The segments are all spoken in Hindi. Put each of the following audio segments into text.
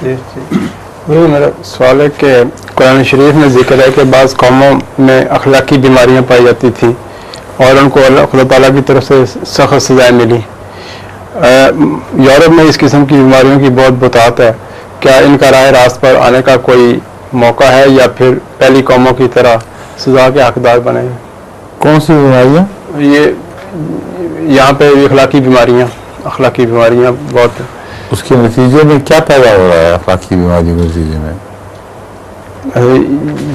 वही मेरा सवाल है कि कुरान शरीफ में जिक्र है कि बाज़ कौमों में अखलाकी बीमारियां पाई जाती थी और उनको अल्लाह ताला की तरफ से सख्त सजाएं मिली। यूरोप में इस किस्म की बीमारियों की बहुत बहुत है। क्या इनका राह रास्त पर आने का कोई मौका है या फिर पहली कौमों की तरह सजा के हकदार बने? कौन सी बीमारियाँ? ये यहाँ पे अखलाकी बीमारियाँ बहुत। उसके नतीजे में क्या पैदा हो रहा है अखलाकी बीमारियों के नतीजे में?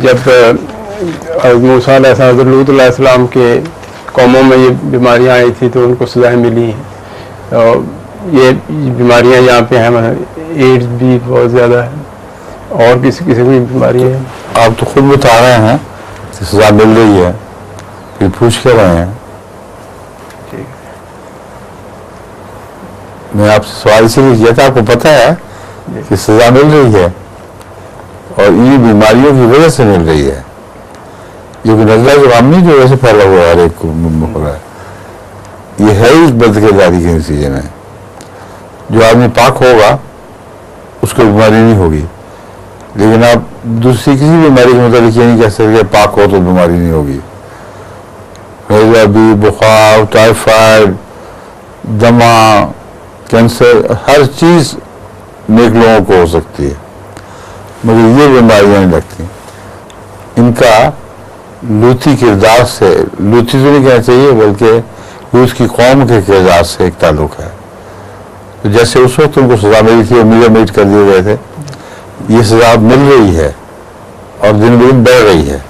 जब मूसा हज़रत लूत अलैहिस्सलाम के कौमों में ये बीमारियां आई थी तो उनको सजाएं मिली। और ये बीमारियां यहाँ पे हैं, एड्स भी बहुत ज़्यादा है और किसी किसी की बीमारियाँ हैं। आप तो खुद बता रहे हैं कि सजा मिल रही है, फिर पूछ कर रहे हैं। मैं आपसे सवाल इसीलिए किया था, आपको पता है कि सजा मिल रही है और इन्हीं बीमारियों की वजह से मिल रही है, क्योंकि नजला जुकाम नहीं जो वैसे फैला हुआ है, हर एक को हो रहा है। ये है इस बदकिरदारी के नतीजे में। जो आदमी पाक होगा उसको बीमारी नहीं होगी, लेकिन आप दूसरी किसी बीमारी के मुताबिक ये नहीं कह सकते पाक हो तो बीमारी नहीं होगी। भी बुखार, टाइफाइड, दमा, कैंसर, हर चीज़ नेक लोगों को हो सकती है, मगर ये बीमारियां नहीं लगती। इनका लूती किरदार से, लूती तो नहीं कहना चाहिए बल्कि लूत की कौम के किरदार से एक ताल्लुक है। तो जैसे उस वक्त उनको सजा मिली थी और मिट कर दिए गए थे, ये सजा मिल रही है और दिन ब दिन बढ़ रही है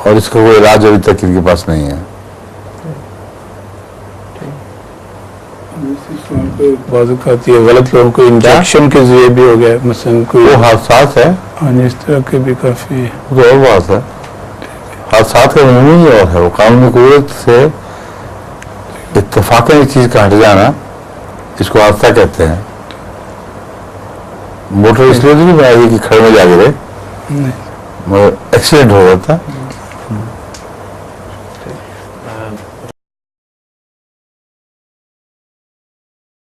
और इसका कोई इलाज अभी तक इनके पास नहीं है। कहती है गलत लोगों को इंजेक्शन के जरिए भी हो गया, मसलन कोई वो हादसात है। हाँ, इस तरह के भी काफ़ी वो तो और बात है, हादसात का नहीं और है। वो कानूनी कुव्वत से इत्तेफाकन एक चीज़ का हट जाना, इसको हादसा कहते हैं। मोटर इसलिए नहीं बनाई कि खड़े में जा गिरे, मगर एक्सीडेंट हो गया था।